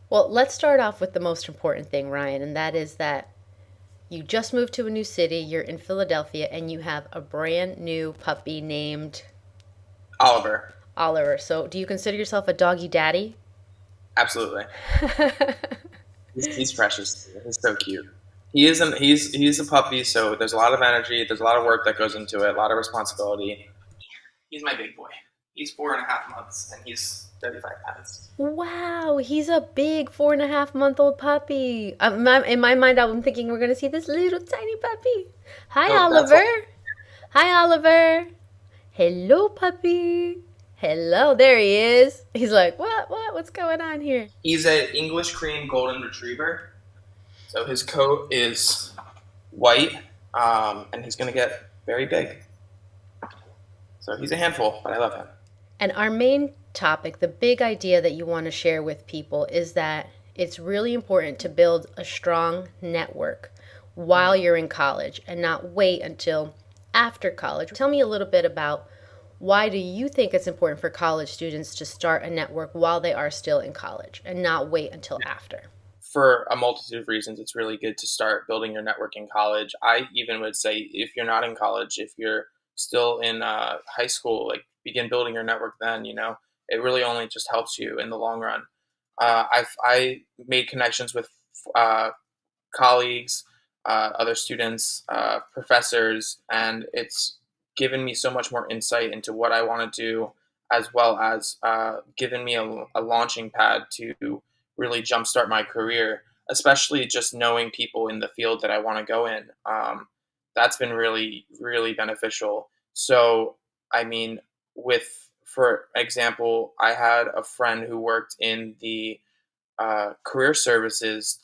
Well, let's start off with the most important thing, Ryan, and that is that you just moved to a new city, you're in Philadelphia, and you have a brand new puppy named Oliver, Oliver. So, do you consider yourself a doggy daddy? absolutely. He's precious. He's so cute. He's a puppy, so there's a lot of energy. There's a lot of work that goes into it. A lot of responsibility. He's my big boy. He's 4.5 months, and he's 35 pounds. Wow, he's a big 4.5-month-old puppy. In my mind, I'm thinking we're going to see this little tiny puppy. Hi, Nope, that's Oliver. all. Hi, Oliver. Hello, puppy. Hello, there he is. He's like, what's going on here? He's an English cream golden retriever. So his coat is white, and he's gonna get very big. So he's a handful, but I love him. And our main topic, the big idea that you want to share with people is that it's really important to build a strong network while Mhm. you're in college and not wait until after college. Tell me a little bit about why do you think it's important for college students to start a network while they are still in college and not wait until after? For a multitude of reasons, it's really good to start building your network in college. I even would say if you're not in college, if you're still in high school, like begin building your network then. It really only just helps you in the long run. I made connections with uh, colleagues, other students, professors, and it's given me so much more insight into what I want to do, as well as given me a launching pad to really jumpstart my career, especially just knowing people in the field that I want to go in. That's been really, really beneficial. So, I mean, for example, I had a friend who worked in the career services.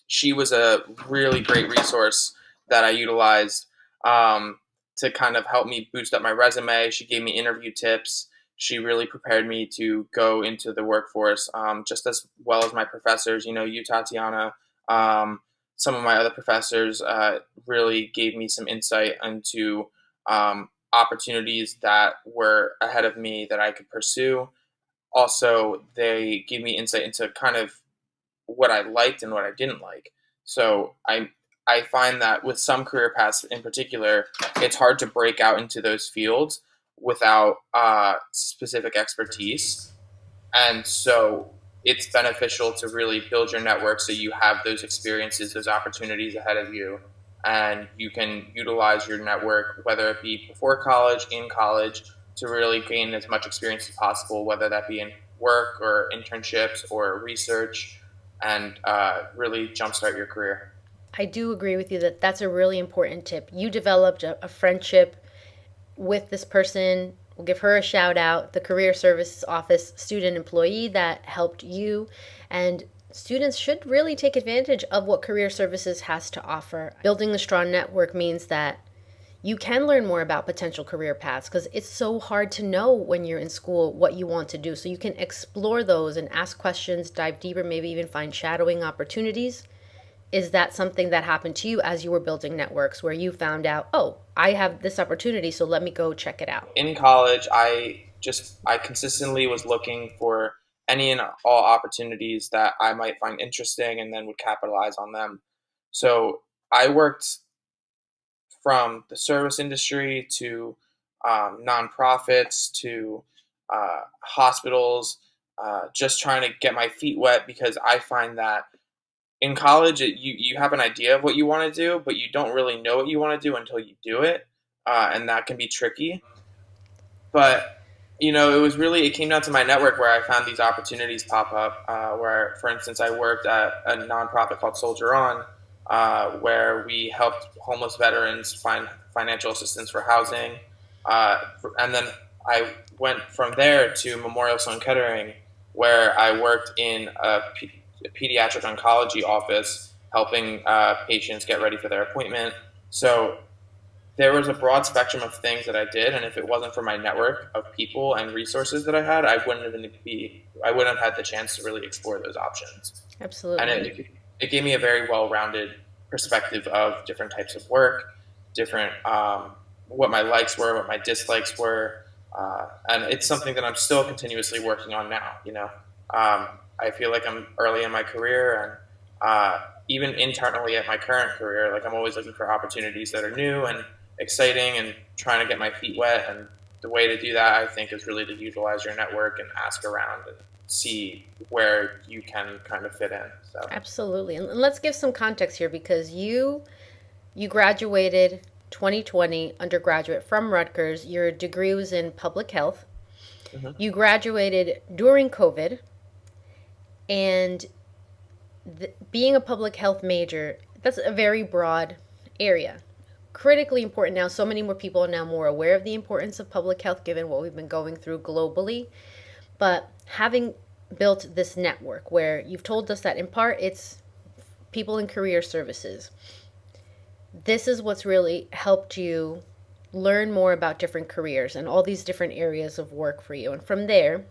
She was a really great resource that I utilized to kind of help me boost up my resume. She gave me interview tips. She really prepared me to go into the workforce, just as well as my professors. You, Tatiana, some of my other professors really gave me some insight into opportunities that were ahead of me that I could pursue. Also, they gave me insight into kind of what I liked and what I didn't like. So I find that with some career paths in particular, it's hard to break out into those fields without specific expertise, and so it's beneficial to really build your network so you have those experiences, those opportunities ahead of you, and you can utilize your network, whether it be before college, in college, to really gain as much experience as possible, whether that be in work or internships or research, and really jumpstart your career. I do agree with you that that's a really important tip. You developed a friendship with this person. We'll give her a shout out, the Career Services Office student employee that helped you. And students should really take advantage of what Career Services has to offer. Building a strong network means that you can learn more about potential career paths because it's so hard to know when you're in school what you want to do. So you can explore those and ask questions, dive deeper, maybe even find shadowing opportunities. Is that something that happened to you as you were building networks where you found out, oh, I have this opportunity, so let me go check it out? In college, I consistently was looking for any and all opportunities that I might find interesting and then would capitalize on them. So I worked from the service industry to nonprofits to hospitals, just trying to get my feet wet because I find that in college you have an idea of what you want to do, but you don't really know what you want to do until you do it, and that can be tricky. But it came down to my network where I found these opportunities pop up. Where, for instance, I worked at a nonprofit called Soldier On, where we helped homeless veterans find financial assistance for housing, and then I went from there to Memorial Sloan Kettering, where I worked in a pediatric oncology office, helping patients get ready for their appointment. So there was a broad spectrum of things that I did, and if it wasn't for my network of people and resources that I had, I wouldn't have had the chance to really explore those options. And Absolutely. it gave me a very well-rounded perspective of different types of work, different what my likes were, what my dislikes were, and it's something that I'm still continuously working on now. I feel like I'm early in my career, and even internally at my current career, like I'm always looking for opportunities that are new and exciting, and trying to get my feet wet. And the way to do that, I think, is really to utilize your network and ask around and see where you can kind of fit in. So. Absolutely. And let's give some context here because you graduated 2020 undergraduate from Rutgers. Your degree was in public health. Mhm. You graduated during COVID, and being a public health major, that's a very broad area. Critically important now. So many more people are now more aware of the importance of public health given what we've been going through globally. But having built this network where you've told us that in part it's people in career services, this is what's really helped you learn more about different careers and all these different areas of work for you. And from there,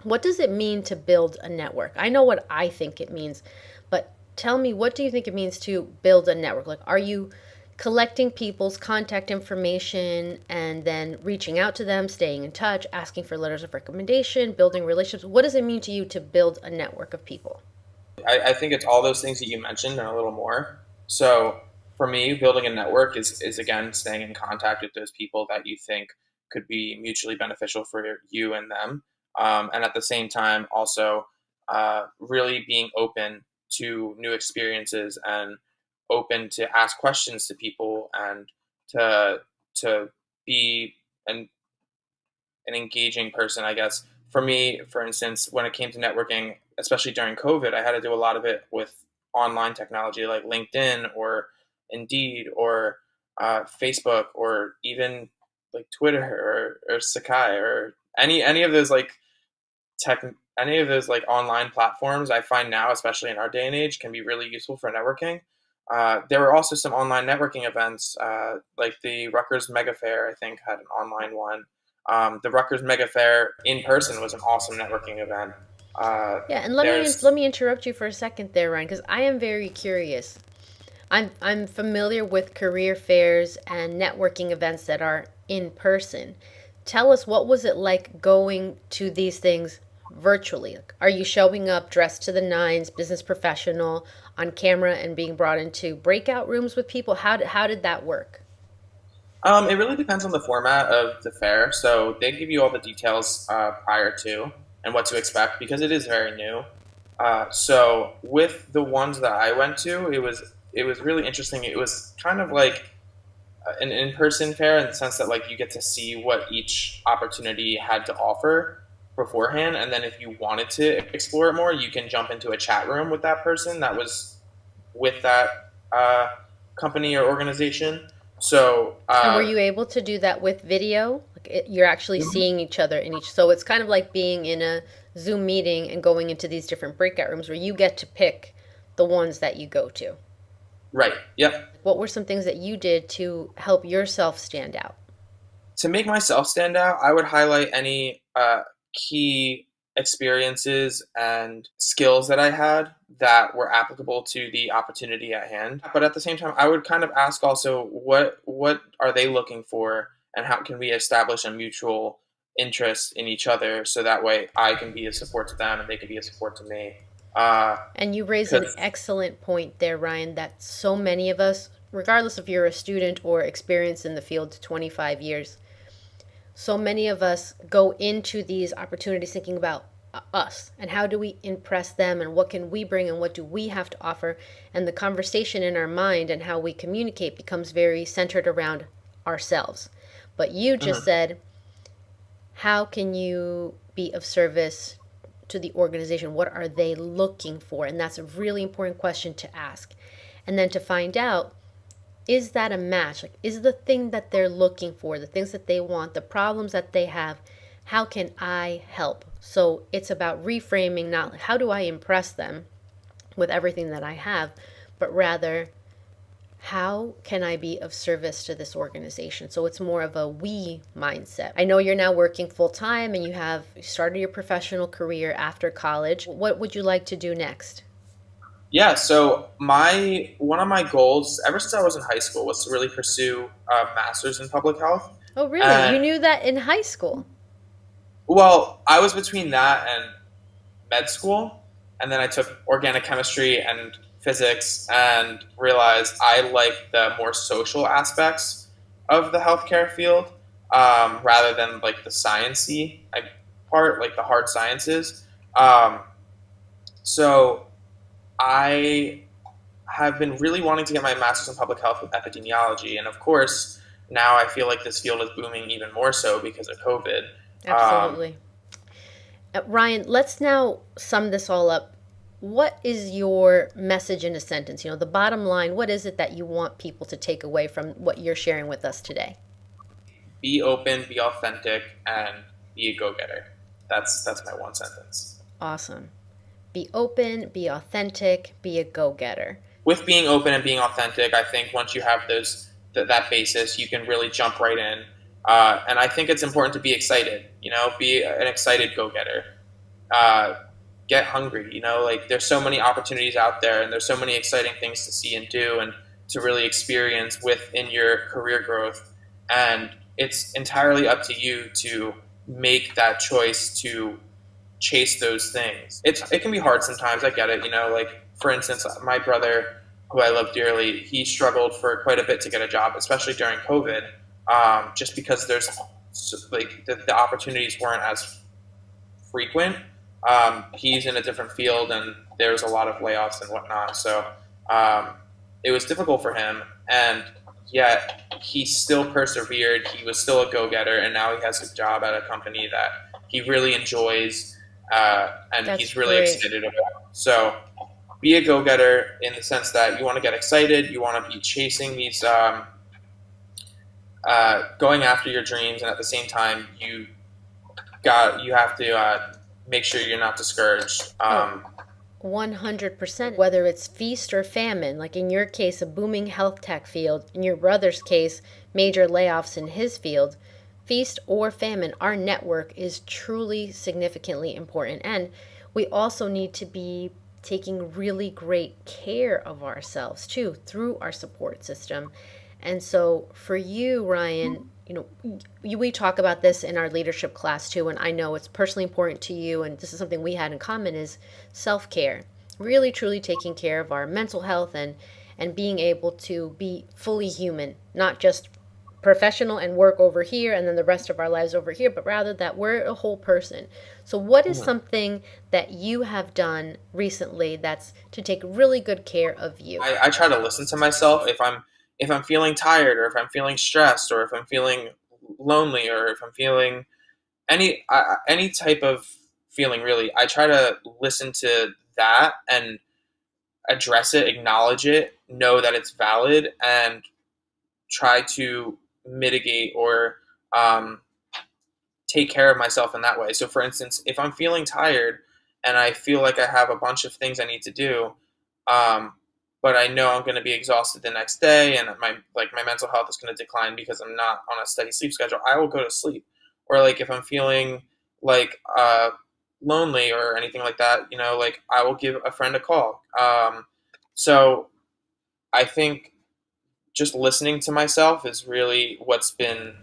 what does it mean to build a network? I know what I think it means, but tell me, what do you think it means to build a network? Like, are you collecting people's contact information and then reaching out to them, staying in touch, asking for letters of recommendation, building relationships? What does it mean to you to build a network of people? I think it's all those things that you mentioned and a little more. So for me, building a network is again staying in contact with those people that you think could be mutually beneficial for you and them, and at the same time also really being open to new experiences and open to ask questions to people and to to be an an engaging person, I guess. For me, for instance, when it came to networking, especially during COVID, I had to do a lot of it with online technology like LinkedIn or Indeed or Facebook or even like Twitter or Sakai or any of those like tech any of those like online platforms. I find now, especially in our day and age, can be really useful for networking. There were also some online networking events, like the Rutgers Mega Fair. I think had an online one. The Rutgers Mega Fair in person was an awesome networking event. Uh, Yeah, and let there's me interrupt you for a second there, Ryan, because I am very curious. I'm familiar with career fairs and networking events that are in person. Tell us, what was it like going to these things virtually? Like, are you showing up dressed to the nines, business professional, on camera, and being brought into breakout rooms with people? How did that work? It really depends on the format of the fair. So they give you all the details prior to and what to expect because it is very new. So with the ones that I went to, it was really interesting. It was kind of like an in-person fair in the sense that like you get to see what each opportunity had to offer beforehand, and then if you wanted to explore it more, you can jump into a chat room with that person that was with that uh, company or organization. So And were you able to do that with video? Like you're actually seeing each other in each. So it's kind of like being in a Zoom meeting and going into these different breakout rooms where you get to pick the ones that you go to. right, yep. What were some things that you did to help yourself stand out? To make myself stand out, I would highlight any key experiences and skills that I had that were applicable to the opportunity at hand. But at the same time, I would kind of ask also what are they looking for, and how can we establish a mutual interest in each other so that way I can be a support to them and they can be a support to me. And you raise an Because excellent point there, Ryan, that so many of us, regardless if you're a student or experienced in the field 25 years, so many of us go into these opportunities thinking about us and how do we impress them and what can we bring and what do we have to offer, and the conversation in our mind and how we communicate becomes very centered around ourselves. But you just said, how can you be of service to the organization? What are they looking for? And that's a really important question to ask, and then to find out, is that a match? Like, is the thing that they're looking for, the things that they want, the problems that they have, how can I help? So it's about reframing, not how do I impress them with everything that I have, but rather, how can I be of service to this organization? So it's more of a we mindset. I know you're now working full time and you have started your professional career after college. What would you like to do next? yeah, so my one of my goals ever since I was in high school was to really pursue a master's in public health. Oh, really? And You knew that in high school? well, I was between that and med school. And then I took organic chemistry and physics and realized I like the more social aspects of the healthcare field, rather than like the sciencey part, like the hard sciences. Um, so I have been really wanting to get my master's in public health with epidemiology, and of course, now I feel like this field is booming even more so because of COVID. Um, Absolutely. Ryan, let's now sum this all up. What is your message in a sentence? The bottom line, what is it that you want people to take away from what you're sharing with us today? be open, be authentic, and be a go-getter. That's my one sentence. Awesome. Be open, be authentic, be a go getter. With being open and being authentic, I think once you have that basis, you can really jump right in. And I think it's important to be excited. Be an excited go-getter. Uh, get hungry. Like there's so many opportunities out there, and there's so many exciting things to see and do, and to really experience within your career growth. And it's entirely up to you to make that choice to chase those things. It can be hard sometimes. I get it. Like for instance, my brother, who I love dearly, he struggled for quite a bit to get a job, especially during COVID, just because there's like the opportunities weren't as frequent. He's in a different field, and there's a lot of layoffs and whatnot. So um, it was difficult for him, and yet he still persevered. He was still a go-getter, and now he has a job at a company that he really enjoys, and That's he's really great. excited about. So be a go-getter in the sense that you want to get excited, you want to be chasing these, going after your dreams, and at the same time, you have to make sure you're not discouraged. Oh, 100%. Whether it's feast or famine, like in your case, a booming health tech field, in your brother's case, major layoffs in his field, feast or famine, our network is truly significantly important. And we also need to be taking really great care of ourselves too through our support system. And so for you, Ryan, we talk about this in our leadership class too, and I know it's personally important to you, and this is something we had in common is self-care. Really truly taking care of our mental health and being able to be fully human, not just professional and work over here and then the rest of our lives over here, but rather that we're a whole person. So what is something that you have done recently that's to take really good care of you? I try to listen to myself if I'm feeling tired, or if I'm feeling stressed, or if I'm feeling lonely, or if I'm feeling any type of feeling. Really, I try to listen to that and address it, acknowledge it, know that it's valid, and try to mitigate or um, take care of myself in that way. So, for instance, if I'm feeling tired and I feel like I have a bunch of things I need to do, um, but I know I'm going to be exhausted the next day, and my mental health is going to decline because I'm not on a steady sleep schedule, I will go to sleep. Or like if I'm feeling like lonely or anything like that, like I will give a friend a call. So I think just listening to myself is really what's been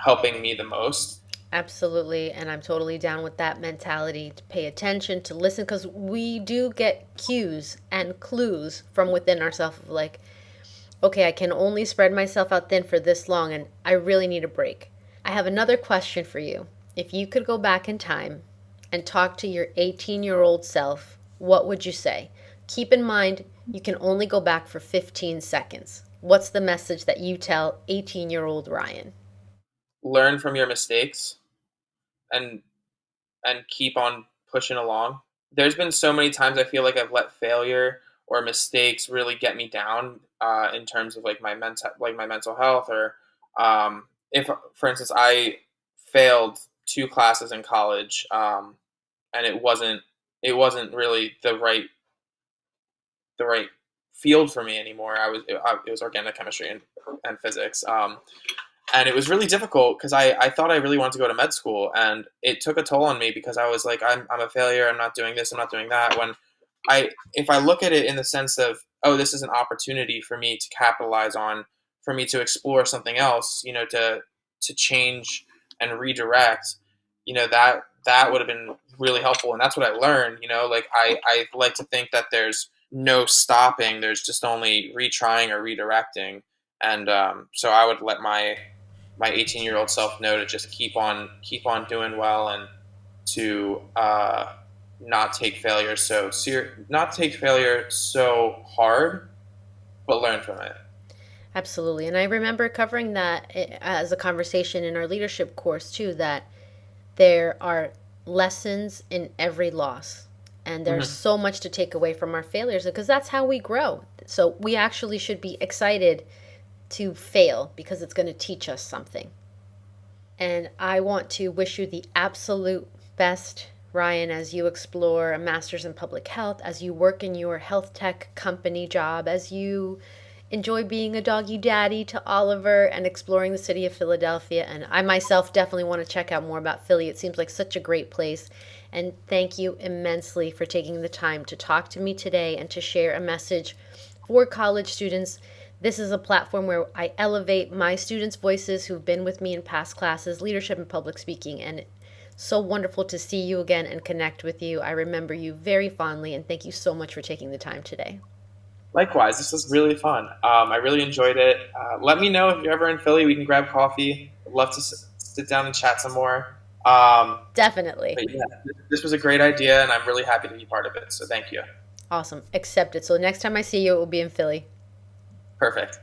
helping me the most. Absolutely, and I'm totally down with that mentality to pay attention, to listen, because we do get cues and clues from within ourselves of like, okay, I can only spread myself out thin for this long, and I really need a break. I have another question for you. If you could go back in time and talk to your 18-year-old self, what would you say? Keep in mind, you can only go back for 15 seconds. What's the message that you tell 18-year-old Ryan? Learn from your mistakes, and keep on pushing along. There's been so many times I feel like I've let failure or mistakes really get me down, in terms of my mental health, or if, for instance, I failed two classes in college, and it wasn't really the right field for me anymore. It was organic chemistry and physics. And it was really difficult because I thought I really wanted to go to med school, and it took a toll on me because I was like, I'm a failure, I'm not doing this, I'm not doing that. When if I look at it in the sense of, oh, this is an opportunity for me to capitalize on, for me to explore something else, to change and redirect, that would have been really helpful, and that's what I learned. Like I like to think that there's no stopping. There's just only retrying or redirecting, and so I would let my 18-year-old self know to just keep on doing well, and to not take failure so hard, but learn from it. Absolutely. And I remember covering that as a conversation in our leadership course too, that there are lessons in every loss. And there's Hmm. so much to take away from our failures because that's how we grow. So we actually should be excited to fail because it's going to teach us something. And I want to wish you the absolute best, Ryan, as you explore a master's in public health, as you work in your health tech company job, as you enjoy being a doggy daddy to Oliver and exploring the city of Philadelphia. And I myself definitely want to check out more about Philly. It seems like such a great place. And thank you immensely for taking the time to talk to me today and to share a message for college students. This is a platform where I elevate my students' voices who've been with me in past classes, leadership and public speaking. And so wonderful to see you again and connect with you. I remember you very fondly, and thank you so much for taking the time today. Likewise, this was really fun. I really enjoyed it. Let me know if you're ever in Philly. We can grab coffee. I'd love to sit down and chat some more. Definitely. But yeah, this was a great idea, and I'm really happy to be part of it. So thank you. Awesome. Accepted. So next time I see you, it will be in Philly. Perfect.